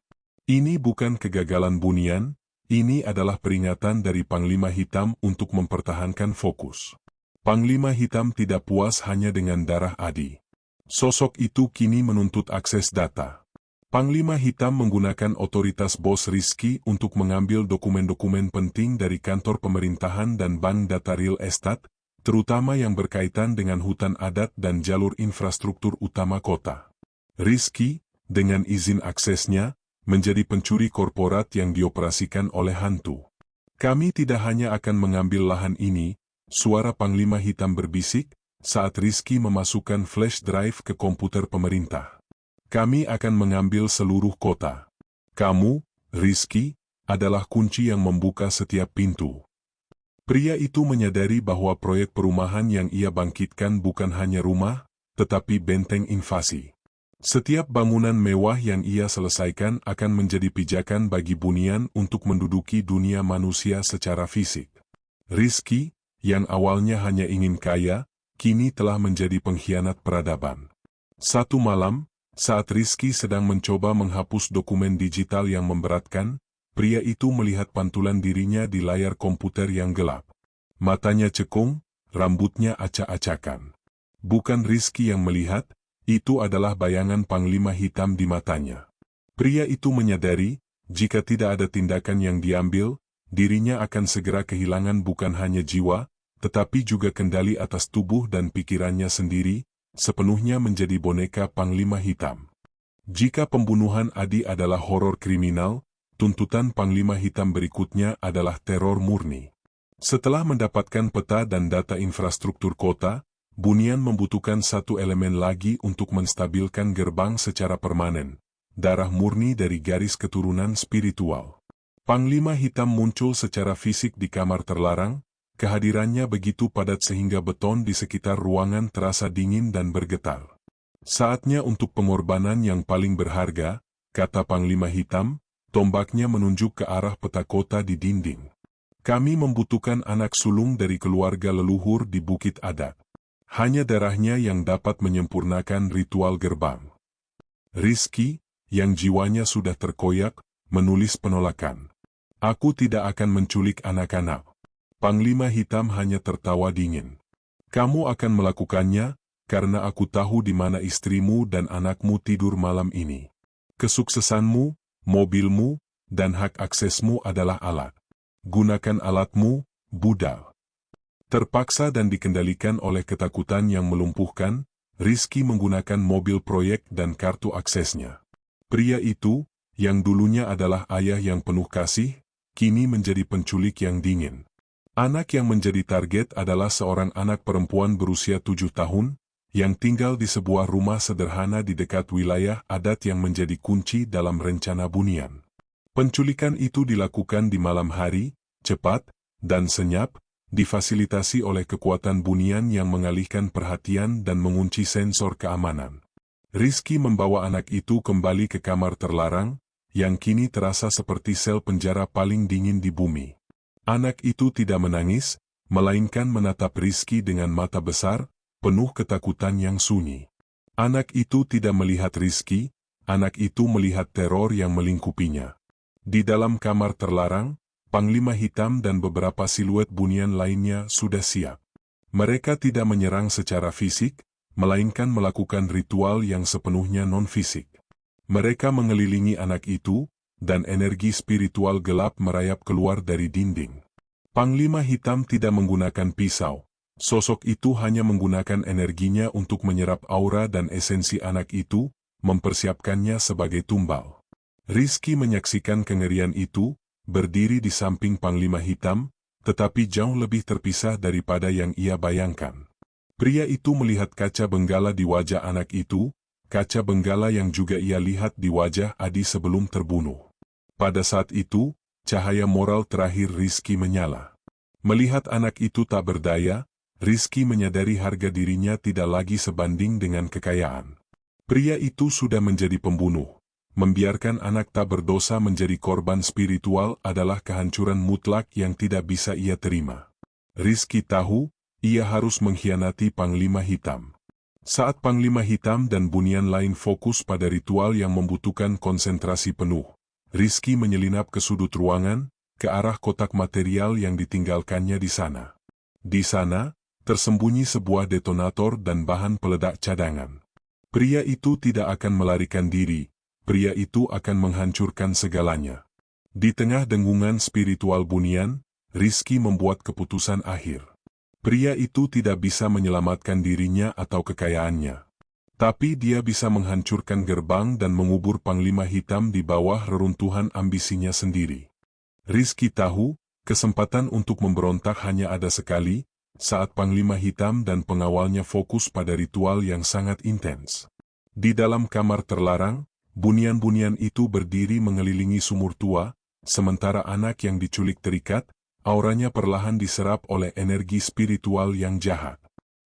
Ini bukan kegagalan Bunian, ini adalah peringatan dari Panglima Hitam untuk mempertahankan fokus. Panglima Hitam tidak puas hanya dengan darah Adi. Sosok itu kini menuntut akses data. Panglima Hitam menggunakan otoritas bos Rizky untuk mengambil dokumen-dokumen penting dari kantor pemerintahan dan bank data real estate, terutama yang berkaitan dengan hutan adat dan jalur infrastruktur utama kota. Rizky, dengan izin aksesnya, menjadi pencuri korporat yang dioperasikan oleh hantu. Kami tidak hanya akan mengambil lahan ini, suara Panglima Hitam berbisik, saat Rizky memasukkan flash drive ke komputer pemerintah. Kami akan mengambil seluruh kota. Kamu, Rizky, adalah kunci yang membuka setiap pintu. Pria itu menyadari bahwa proyek perumahan yang ia bangkitkan bukan hanya rumah, tetapi benteng invasi. Setiap bangunan mewah yang ia selesaikan akan menjadi pijakan bagi Bunian untuk menduduki dunia manusia secara fisik. Rizky, yang awalnya hanya ingin kaya, kini telah menjadi pengkhianat peradaban. Satu malam, saat Rizky sedang mencoba menghapus dokumen digital yang memberatkan, pria itu melihat pantulan dirinya di layar komputer yang gelap. Matanya cekung, rambutnya acak-acakan. Bukan Rizky yang melihat, itu adalah bayangan Panglima Hitam di matanya. Pria itu menyadari, jika tidak ada tindakan yang diambil, dirinya akan segera kehilangan bukan hanya jiwa, tetapi juga kendali atas tubuh dan pikirannya sendiri, sepenuhnya menjadi boneka Panglima Hitam. Jika pembunuhan Adi adalah horor kriminal, tuntutan Panglima Hitam berikutnya adalah teror murni. Setelah mendapatkan peta dan data infrastruktur kota, Bunian membutuhkan satu elemen lagi untuk menstabilkan gerbang secara permanen, darah murni dari garis keturunan spiritual. Panglima Hitam muncul secara fisik di kamar terlarang, kehadirannya begitu padat sehingga beton di sekitar ruangan terasa dingin dan bergetar. Saatnya untuk pengorbanan yang paling berharga, kata Panglima Hitam, tombaknya menunjuk ke arah peta kota di dinding. Kami membutuhkan anak sulung dari keluarga leluhur di Bukit Adat. Hanya darahnya yang dapat menyempurnakan ritual gerbang. Rizky, yang jiwanya sudah terkoyak, menulis penolakan. Aku tidak akan menculik anak-anak. Panglima Hitam hanya tertawa dingin. Kamu akan melakukannya, karena aku tahu di mana istrimu dan anakmu tidur malam ini. Kesuksesanmu, mobilmu, dan hak aksesmu adalah alat. Gunakan alatmu, budal. Terpaksa dan dikendalikan oleh ketakutan yang melumpuhkan, Rizky menggunakan mobil proyek dan kartu aksesnya. Pria itu, yang dulunya adalah ayah yang penuh kasih, kini menjadi penculik yang dingin. Anak yang menjadi target adalah seorang anak perempuan berusia 7 tahun, yang tinggal di sebuah rumah sederhana di dekat wilayah adat yang menjadi kunci dalam rencana Bunian. Penculikan itu dilakukan di malam hari, cepat, dan senyap, difasilitasi oleh kekuatan Bunian yang mengalihkan perhatian dan mengunci sensor keamanan. Rizky membawa anak itu kembali ke kamar terlarang, yang kini terasa seperti sel penjara paling dingin di bumi. Anak itu tidak menangis, melainkan menatap Rizky dengan mata besar, penuh ketakutan yang sunyi. Anak itu tidak melihat Rizky, anak itu melihat teror yang melingkupinya. Di dalam kamar terlarang, Panglima Hitam dan beberapa siluet Bunian lainnya sudah siap. Mereka tidak menyerang secara fisik, melainkan melakukan ritual yang sepenuhnya non-fisik. Mereka mengelilingi anak itu, dan energi spiritual gelap merayap keluar dari dinding. Panglima Hitam tidak menggunakan pisau. Sosok itu hanya menggunakan energinya untuk menyerap aura dan esensi anak itu, mempersiapkannya sebagai tumbal. Rizky menyaksikan kengerian itu, berdiri di samping Panglima Hitam, tetapi jauh lebih terpisah daripada yang ia bayangkan. Pria itu melihat kaca benggala di wajah anak itu, kaca benggala yang juga ia lihat di wajah Adi sebelum terbunuh. Pada saat itu, cahaya moral terakhir Rizky menyala. Melihat anak itu tak berdaya, Rizky menyadari harga dirinya tidak lagi sebanding dengan kekayaan. Pria itu sudah menjadi pembunuh. Membiarkan anak tak berdosa menjadi korban spiritual adalah kehancuran mutlak yang tidak bisa ia terima. Rizky tahu, ia harus mengkhianati Panglima Hitam. Saat Panglima Hitam dan bunian lain fokus pada ritual yang membutuhkan konsentrasi penuh, Rizky menyelinap ke sudut ruangan, ke arah kotak material yang ditinggalkannya di sana. Di sana, tersembunyi sebuah detonator dan bahan peledak cadangan. Pria itu tidak akan melarikan diri, pria itu akan menghancurkan segalanya. Di tengah dengungan spiritual bunian, Rizky membuat keputusan akhir. Pria itu tidak bisa menyelamatkan dirinya atau kekayaannya. Tapi dia bisa menghancurkan gerbang dan mengubur Panglima Hitam di bawah reruntuhan ambisinya sendiri. Rizky tahu, kesempatan untuk memberontak hanya ada sekali, saat Panglima Hitam dan pengawalnya fokus pada ritual yang sangat intens. Di dalam kamar terlarang, bunian-bunian itu berdiri mengelilingi sumur tua, sementara anak yang diculik terikat, auranya perlahan diserap oleh energi spiritual yang jahat.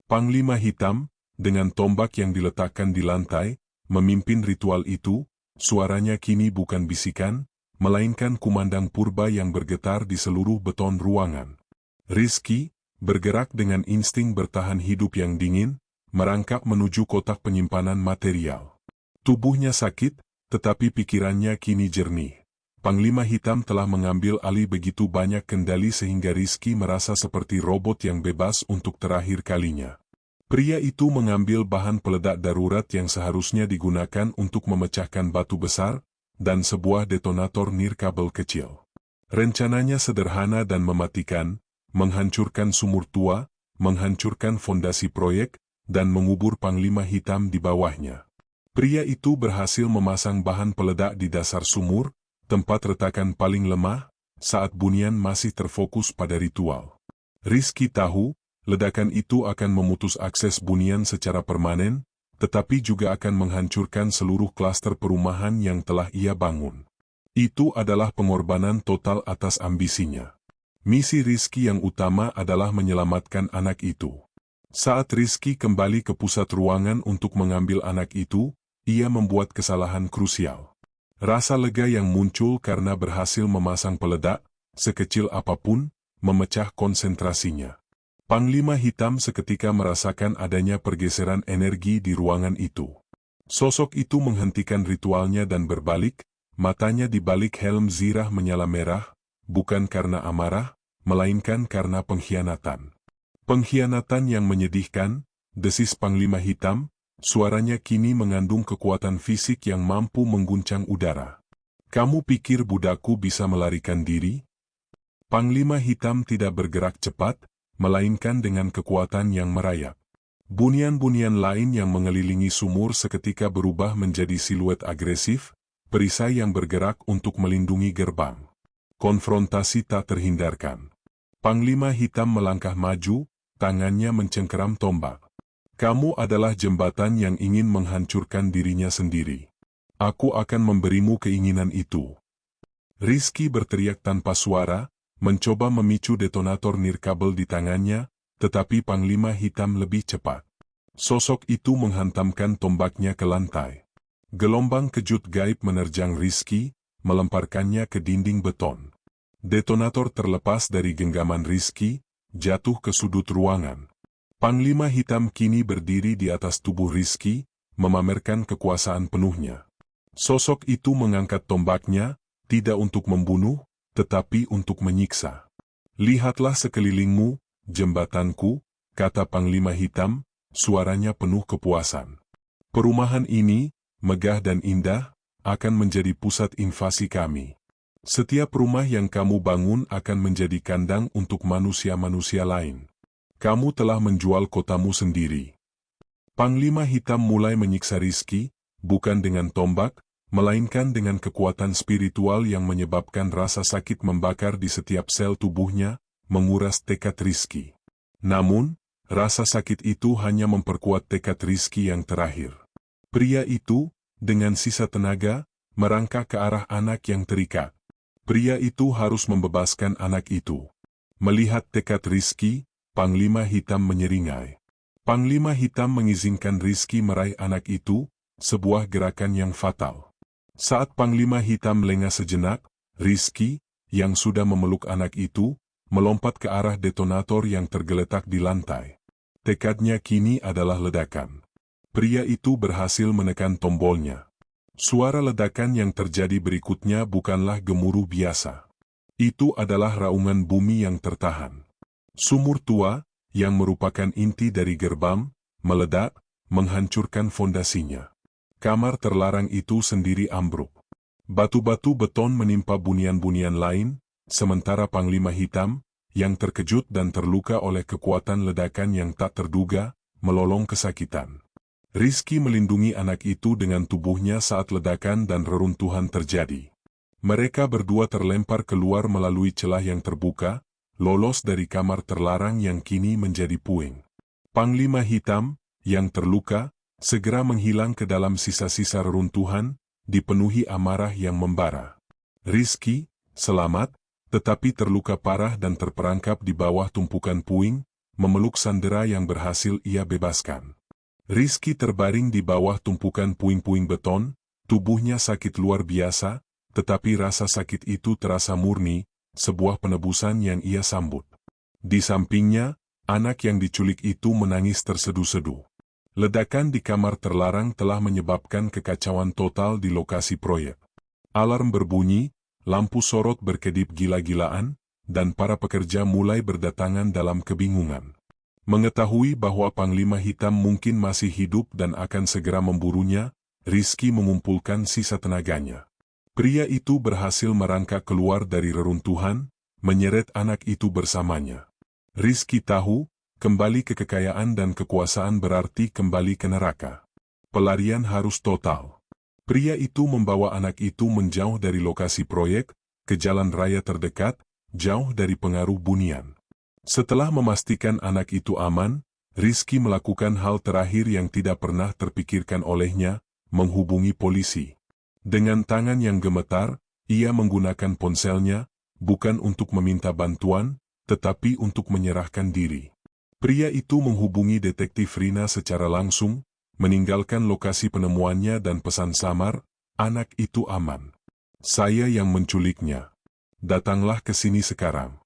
Panglima Hitam, dengan tombak yang diletakkan di lantai, memimpin ritual itu, suaranya kini bukan bisikan, melainkan kumandang purba yang bergetar di seluruh beton ruangan. Rizky, bergerak dengan insting bertahan hidup yang dingin, merangkak menuju kotak penyimpanan material. Tubuhnya sakit, tetapi pikirannya kini jernih. Panglima Hitam telah mengambil alih begitu banyak kendali sehingga Rizky merasa seperti robot yang bebas untuk terakhir kalinya. Pria itu mengambil bahan peledak darurat yang seharusnya digunakan untuk memecahkan batu besar, dan sebuah detonator nirkabel kecil. Rencananya sederhana dan mematikan, menghancurkan sumur tua, menghancurkan fondasi proyek, dan mengubur Panglima Hitam di bawahnya. Pria itu berhasil memasang bahan peledak di dasar sumur, tempat retakan paling lemah, saat bunian masih terfokus pada ritual. Rizky tahu, ledakan itu akan memutus akses bunian secara permanen, tetapi juga akan menghancurkan seluruh klaster perumahan yang telah ia bangun. Itu adalah pengorbanan total atas ambisinya. Misi Rizky yang utama adalah menyelamatkan anak itu. Saat Rizky kembali ke pusat ruangan untuk mengambil anak itu, ia membuat kesalahan krusial. Rasa lega yang muncul karena berhasil memasang peledak, sekecil apapun, memecah konsentrasinya. Panglima Hitam seketika merasakan adanya pergeseran energi di ruangan itu. Sosok itu menghentikan ritualnya dan berbalik, matanya di balik helm zirah menyala merah, bukan karena amarah, melainkan karena pengkhianatan. Pengkhianatan yang menyedihkan, desis Panglima Hitam, suaranya kini mengandung kekuatan fisik yang mampu mengguncang udara. Kamu pikir budakku bisa melarikan diri? Panglima Hitam tidak bergerak cepat, melainkan dengan kekuatan yang merayap. Bunian-bunian lain yang mengelilingi sumur seketika berubah menjadi siluet agresif, perisai yang bergerak untuk melindungi gerbang. Konfrontasi tak terhindarkan. Panglima Hitam melangkah maju, tangannya mencengkeram tombak. Kamu adalah jembatan yang ingin menghancurkan dirinya sendiri. Aku akan memberimu keinginan itu. Rizky berteriak tanpa suara, mencoba memicu detonator nirkabel di tangannya, tetapi Panglima Hitam lebih cepat. Sosok itu menghantamkan tombaknya ke lantai. Gelombang kejut gaib menerjang Rizky, melemparkannya ke dinding beton. Detonator terlepas dari genggaman Rizky, jatuh ke sudut ruangan. Panglima Hitam kini berdiri di atas tubuh Rizky, memamerkan kekuasaan penuhnya. Sosok itu mengangkat tombaknya, tidak untuk membunuh, tetapi untuk menyiksa. Lihatlah sekelilingmu, jembatanku, kata Panglima Hitam, suaranya penuh kepuasan. Perumahan ini, megah dan indah, akan menjadi pusat invasi kami. Setiap rumah yang kamu bangun akan menjadi kandang untuk manusia-manusia lain. Kamu telah menjual kotamu sendiri. Panglima Hitam mulai menyiksa Rizky, bukan dengan tombak, melainkan dengan kekuatan spiritual yang menyebabkan rasa sakit membakar di setiap sel tubuhnya, menguras tekad Rizky. Namun, rasa sakit itu hanya memperkuat tekad Rizky yang terakhir. Pria itu, dengan sisa tenaga, merangkak ke arah anak yang terikat. Pria itu harus membebaskan anak itu. Melihat tekad Rizky, Panglima Hitam menyeringai. Panglima Hitam mengizinkan Rizky meraih anak itu, sebuah gerakan yang fatal. Saat Panglima Hitam lengah sejenak, Rizky, yang sudah memeluk anak itu, melompat ke arah detonator yang tergeletak di lantai. Tekadnya kini adalah ledakan. Pria itu berhasil menekan tombolnya. Suara ledakan yang terjadi berikutnya bukanlah gemuruh biasa. Itu adalah raungan bumi yang tertahan. Sumur tua, yang merupakan inti dari gerbang, meledak, menghancurkan fondasinya. Kamar terlarang itu sendiri ambruk. Batu-batu beton menimpa bunian-bunian lain, sementara Panglima Hitam, yang terkejut dan terluka oleh kekuatan ledakan yang tak terduga, melolong kesakitan. Rizky melindungi anak itu dengan tubuhnya saat ledakan dan reruntuhan terjadi. Mereka berdua terlempar keluar melalui celah yang terbuka, lolos dari kamar terlarang yang kini menjadi puing. Panglima Hitam, yang terluka, segera menghilang ke dalam sisa-sisa reruntuhan, dipenuhi amarah yang membara. Rizky, selamat, tetapi terluka parah dan terperangkap di bawah tumpukan puing, memeluk sandera yang berhasil ia bebaskan. Rizky terbaring di bawah tumpukan puing-puing beton, tubuhnya sakit luar biasa, tetapi rasa sakit itu terasa murni, sebuah penebusan yang ia sambut. Di sampingnya, anak yang diculik itu menangis terseduh-seduh. Ledakan di kamar terlarang telah menyebabkan kekacauan total di lokasi proyek. Alarm berbunyi, lampu sorot berkedip gila-gilaan, dan para pekerja mulai berdatangan dalam kebingungan. Mengetahui bahwa Panglima Hitam mungkin masih hidup dan akan segera memburunya, Rizky mengumpulkan sisa tenaganya. Pria itu berhasil merangkak keluar dari reruntuhan, menyeret anak itu bersamanya. Rizky tahu, kembali ke kekayaan dan kekuasaan berarti kembali ke neraka. Pelarian harus total. Pria itu membawa anak itu menjauh dari lokasi proyek, ke jalan raya terdekat, jauh dari pengaruh bunian. Setelah memastikan anak itu aman, Rizky melakukan hal terakhir yang tidak pernah terpikirkan olehnya, menghubungi polisi. Dengan tangan yang gemetar, ia menggunakan ponselnya, bukan untuk meminta bantuan, tetapi untuk menyerahkan diri. Pria itu menghubungi detektif Rina secara langsung, meninggalkan lokasi penemuannya dan pesan samar, anak itu aman. Saya yang menculiknya. Datanglah ke sini sekarang.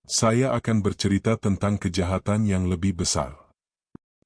Saya akan bercerita tentang kejahatan yang lebih besar.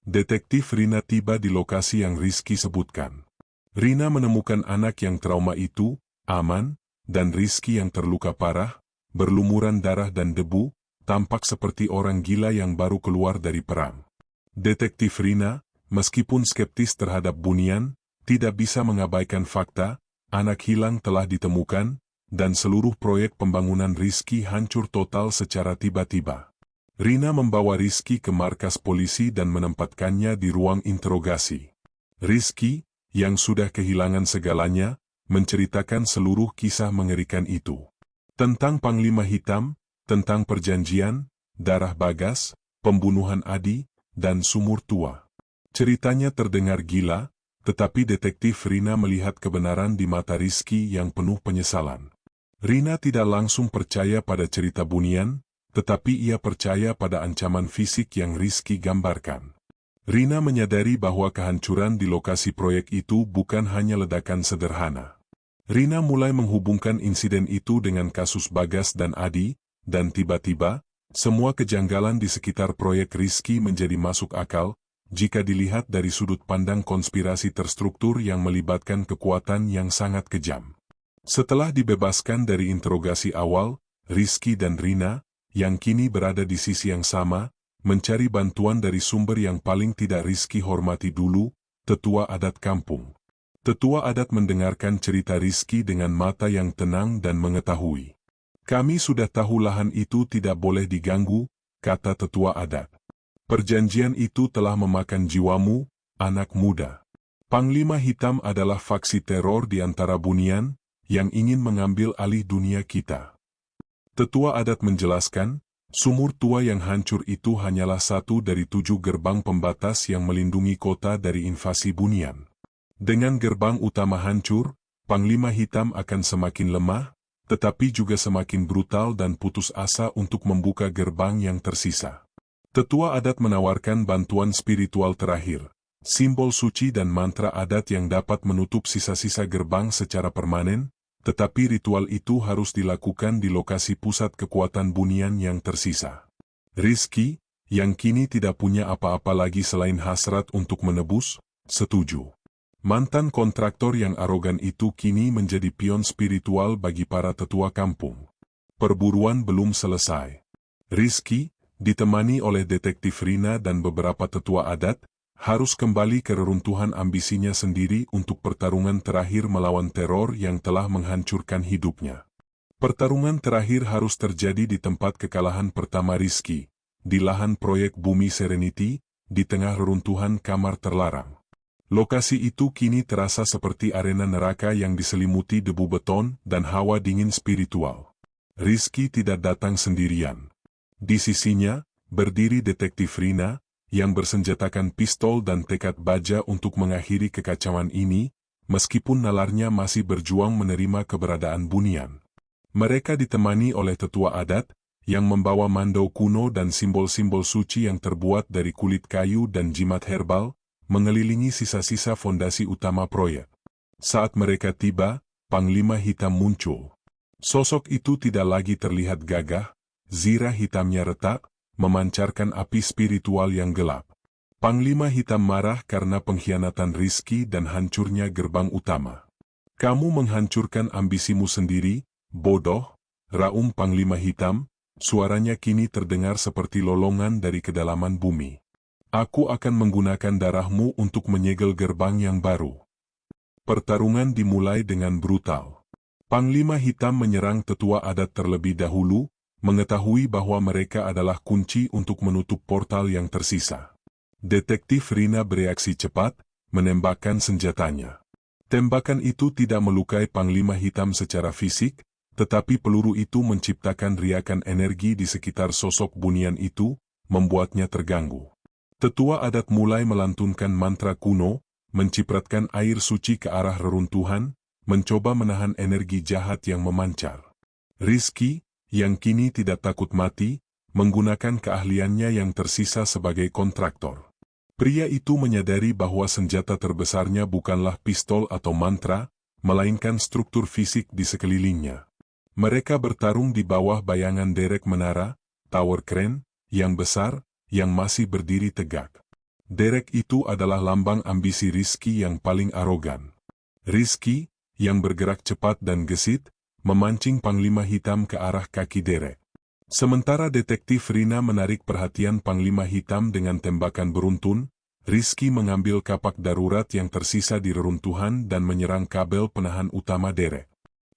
Detektif Rina tiba di lokasi yang Rizky sebutkan. Rina menemukan anak yang trauma itu, aman, dan Rizky yang terluka parah, berlumuran darah dan debu, tampak seperti orang gila yang baru keluar dari perang. Detektif Rina, meskipun skeptis terhadap bunian, tidak bisa mengabaikan fakta, anak hilang telah ditemukan, dan seluruh proyek pembangunan Rizky hancur total secara tiba-tiba. Rina membawa Rizky ke markas polisi dan menempatkannya di ruang interogasi. Rizky, yang sudah kehilangan segalanya, menceritakan seluruh kisah mengerikan itu. Tentang Panglima Hitam, tentang perjanjian, darah Bagas, pembunuhan Adi, dan sumur tua. Ceritanya terdengar gila, tetapi detektif Rina melihat kebenaran di mata Rizky yang penuh penyesalan. Rina tidak langsung percaya pada cerita bunian, tetapi ia percaya pada ancaman fisik yang Rizky gambarkan. Rina menyadari bahwa kehancuran di lokasi proyek itu bukan hanya ledakan sederhana. Rina mulai menghubungkan insiden itu dengan kasus Bagas dan Adi, dan tiba-tiba, semua kejanggalan di sekitar proyek Rizky menjadi masuk akal, jika dilihat dari sudut pandang konspirasi terstruktur yang melibatkan kekuatan yang sangat kejam. Setelah dibebaskan dari interogasi awal, Rizky dan Rina, yang kini berada di sisi yang sama, mencari bantuan dari sumber yang paling tidak Rizky hormati dulu, tetua adat kampung. Tetua adat mendengarkan cerita Rizky dengan mata yang tenang dan mengetahui. Kami sudah tahu lahan itu tidak boleh diganggu, kata tetua adat. Perjanjian itu telah memakan jiwamu, anak muda. Panglima Hitam adalah faksi teror di antara bunian, yang ingin mengambil alih dunia kita. Tetua adat menjelaskan, sumur tua yang hancur itu hanyalah satu dari 7 gerbang pembatas yang melindungi kota dari invasi bunian. Dengan gerbang utama hancur, Panglima Hitam akan semakin lemah, tetapi juga semakin brutal dan putus asa untuk membuka gerbang yang tersisa. Tetua adat menawarkan bantuan spiritual terakhir, simbol suci dan mantra adat yang dapat menutup sisa-sisa gerbang secara permanen, tetapi ritual itu harus dilakukan di lokasi pusat kekuatan bunian yang tersisa. Rizky, yang kini tidak punya apa-apa lagi selain hasrat untuk menebus, setuju. Mantan kontraktor yang arogan itu kini menjadi pion spiritual bagi para tetua kampung. Perburuan belum selesai. Rizky, ditemani oleh detektif Rina dan beberapa tetua adat, harus kembali ke reruntuhan ambisinya sendiri untuk pertarungan terakhir melawan teror yang telah menghancurkan hidupnya. Pertarungan terakhir harus terjadi di tempat kekalahan pertama Rizky, di lahan proyek Bumi Serenity, di tengah reruntuhan kamar terlarang. Lokasi itu kini terasa seperti arena neraka yang diselimuti debu beton dan hawa dingin spiritual. Rizky tidak datang sendirian. Di sisinya, berdiri detektif Rina, yang bersenjatakan pistol dan tekad baja untuk mengakhiri kekacauan ini, meskipun nalarnya masih berjuang menerima keberadaan bunian. Mereka ditemani oleh tetua adat, yang membawa mandau kuno dan simbol-simbol suci yang terbuat dari kulit kayu dan jimat herbal, mengelilingi sisa-sisa fondasi utama proyek. Saat mereka tiba, Panglima Hitam muncul. Sosok itu tidak lagi terlihat gagah, zirah hitamnya retak, memancarkan api spiritual yang gelap. Panglima Hitam marah karena pengkhianatan Rizky dan hancurnya gerbang utama. "Kamu menghancurkan ambisimu sendiri, bodoh," raung Panglima Hitam, suaranya kini terdengar seperti lolongan dari kedalaman bumi. "Aku akan menggunakan darahmu untuk menyegel gerbang yang baru." Pertarungan dimulai dengan brutal. Panglima Hitam menyerang tetua adat terlebih dahulu, mengetahui bahwa mereka adalah kunci untuk menutup portal yang tersisa. Detektif Rina bereaksi cepat, menembakkan senjatanya. Tembakan itu tidak melukai Panglima Hitam secara fisik, tetapi peluru itu menciptakan riakan energi di sekitar sosok bunian itu, membuatnya terganggu. Tetua adat mulai melantunkan mantra kuno, mencipratkan air suci ke arah reruntuhan, mencoba menahan energi jahat yang memancar. Rizky, yang kini tidak takut mati, menggunakan keahliannya yang tersisa sebagai kontraktor. Pria itu menyadari bahwa senjata terbesarnya bukanlah pistol atau mantra, melainkan struktur fisik di sekelilingnya. Mereka bertarung di bawah bayangan derek menara, tower crane, yang besar, yang masih berdiri tegak. Derek itu adalah lambang ambisi Rizky yang paling arogan. Rizky, yang bergerak cepat dan gesit, memancing Panglima Hitam ke arah kaki derek. Sementara detektif Rina menarik perhatian Panglima Hitam dengan tembakan beruntun, Rizky mengambil kapak darurat yang tersisa di reruntuhan dan menyerang kabel penahan utama derek.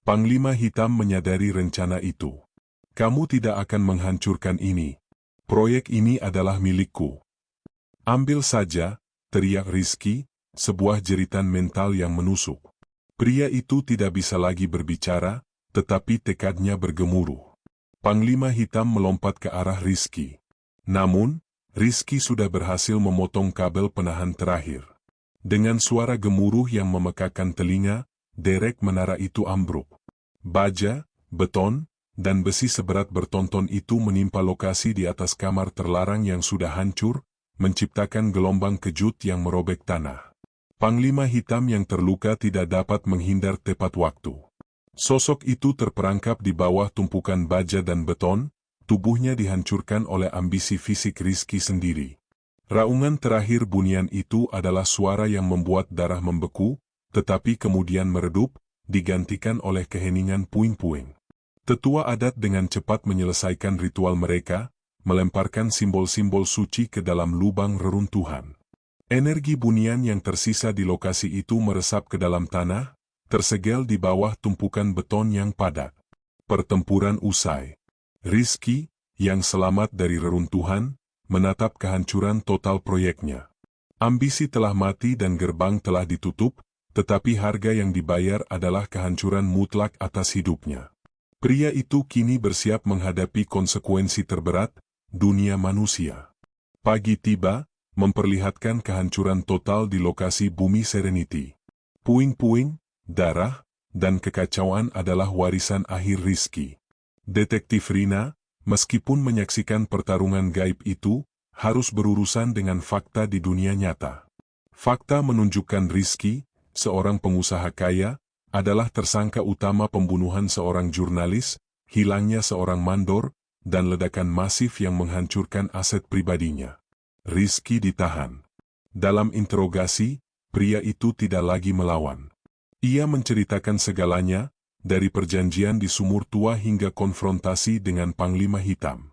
Panglima Hitam menyadari rencana itu. "Kamu tidak akan menghancurkan ini. Proyek ini adalah milikku." "Ambil saja," teriak Rizky, sebuah jeritan mental yang menusuk. Pria itu tidak bisa lagi berbicara, tetapi tekadnya bergemuruh. Panglima Hitam melompat ke arah Rizky. Namun, Rizky sudah berhasil memotong kabel penahan terakhir. Dengan suara gemuruh yang memekakan telinga, derek menara itu ambruk. Baja, beton, dan besi seberat bertonton itu menimpa lokasi di atas kamar terlarang yang sudah hancur, menciptakan gelombang kejut yang merobek tanah. Panglima Hitam yang terluka tidak dapat menghindar tepat waktu. Sosok itu terperangkap di bawah tumpukan baja dan beton, tubuhnya dihancurkan oleh ambisi fisik Rizky sendiri. Raungan terakhir bunian itu adalah suara yang membuat darah membeku, tetapi kemudian meredup, digantikan oleh keheningan puing-puing. Tetua adat dengan cepat menyelesaikan ritual mereka, melemparkan simbol-simbol suci ke dalam lubang reruntuhan. Energi bunian yang tersisa di lokasi itu meresap ke dalam tanah, tersegel di bawah tumpukan beton yang padat. Pertempuran usai. Rizky, yang selamat dari reruntuhan, menatap kehancuran total proyeknya. Ambisi telah mati dan gerbang telah ditutup, tetapi harga yang dibayar adalah kehancuran mutlak atas hidupnya. Pria itu kini bersiap menghadapi konsekuensi terberat, dunia manusia. Pagi tiba, memperlihatkan kehancuran total di lokasi Bumi Serenity. Puing-puing, darah, dan kekacauan adalah warisan akhir Rizky. Detektif Rina, meskipun menyaksikan pertarungan gaib itu, harus berurusan dengan fakta di dunia nyata. Fakta menunjukkan Rizky, seorang pengusaha kaya, adalah tersangka utama pembunuhan seorang jurnalis, hilangnya seorang mandor, dan ledakan masif yang menghancurkan aset pribadinya. Rizky ditahan. Dalam interogasi, pria itu tidak lagi melawan. Ia menceritakan segalanya, dari perjanjian di Sumur Tua hingga konfrontasi dengan Panglima Hitam.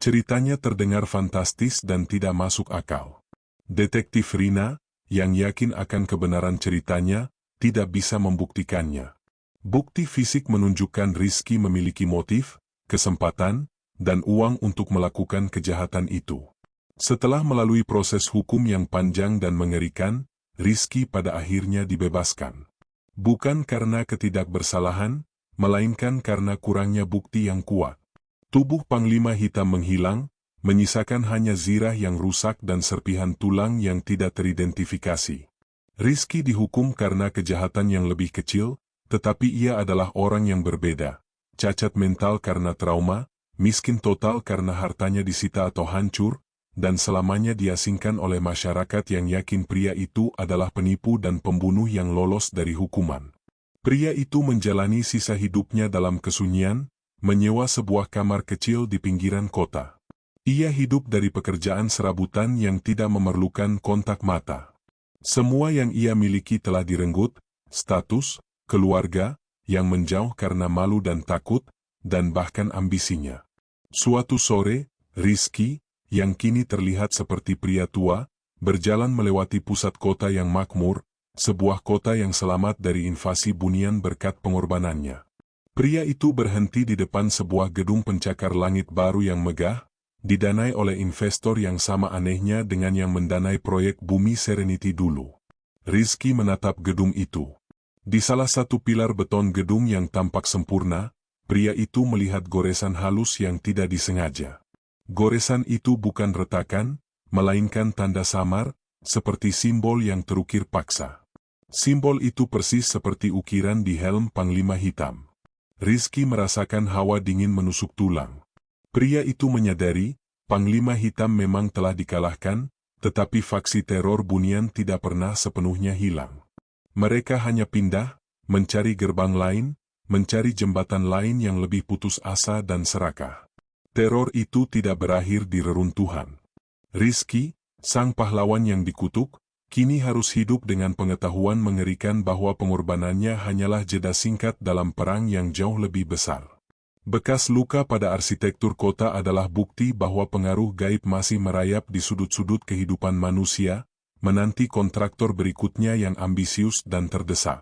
Ceritanya terdengar fantastis dan tidak masuk akal. Detektif Rina, yang yakin akan kebenaran ceritanya, tidak bisa membuktikannya. Bukti fisik menunjukkan Rizky memiliki motif, kesempatan, dan uang untuk melakukan kejahatan itu. Setelah melalui proses hukum yang panjang dan mengerikan, Rizky pada akhirnya dibebaskan. Bukan karena ketidakbersalahan, melainkan karena kurangnya bukti yang kuat. Tubuh Panglima Hitam menghilang, menyisakan hanya zirah yang rusak dan serpihan tulang yang tidak teridentifikasi. Rizky dihukum karena kejahatan yang lebih kecil, tetapi ia adalah orang yang berbeda. Cacat mental karena trauma, miskin total karena hartanya disita atau hancur, dan selamanya diasingkan oleh masyarakat yang yakin pria itu adalah penipu dan pembunuh yang lolos dari hukuman. Pria itu menjalani sisa hidupnya dalam kesunyian, menyewa sebuah kamar kecil di pinggiran kota. Ia hidup dari pekerjaan serabutan yang tidak memerlukan kontak mata. Semua yang ia miliki telah direnggut, status, keluarga, yang menjauh karena malu dan takut, dan bahkan ambisinya. Suatu sore, Rizky, yang kini terlihat seperti pria tua, berjalan melewati pusat kota yang makmur, sebuah kota yang selamat dari invasi bunian berkat pengorbanannya. Pria itu berhenti di depan sebuah gedung pencakar langit baru yang megah, didanai oleh investor yang sama anehnya dengan yang mendanai proyek Bumi Serenity dulu. Rizky menatap gedung itu. Di salah satu pilar beton gedung yang tampak sempurna, pria itu melihat goresan halus yang tidak disengaja. Goresan itu bukan retakan, melainkan tanda samar, seperti simbol yang terukir paksa. Simbol itu persis seperti ukiran di helm Panglima Hitam. Rizky merasakan hawa dingin menusuk tulang. Pria itu menyadari, Panglima Hitam memang telah dikalahkan, tetapi faksi teror bunian tidak pernah sepenuhnya hilang. Mereka hanya pindah, mencari gerbang lain, mencari jembatan lain yang lebih putus asa dan serakah. Teror itu tidak berakhir di reruntuhan. Rizky, sang pahlawan yang dikutuk, kini harus hidup dengan pengetahuan mengerikan bahwa pengorbanannya hanyalah jeda singkat dalam perang yang jauh lebih besar. Bekas luka pada arsitektur kota adalah bukti bahwa pengaruh gaib masih merayap di sudut-sudut kehidupan manusia, menanti kontraktor berikutnya yang ambisius dan terdesak.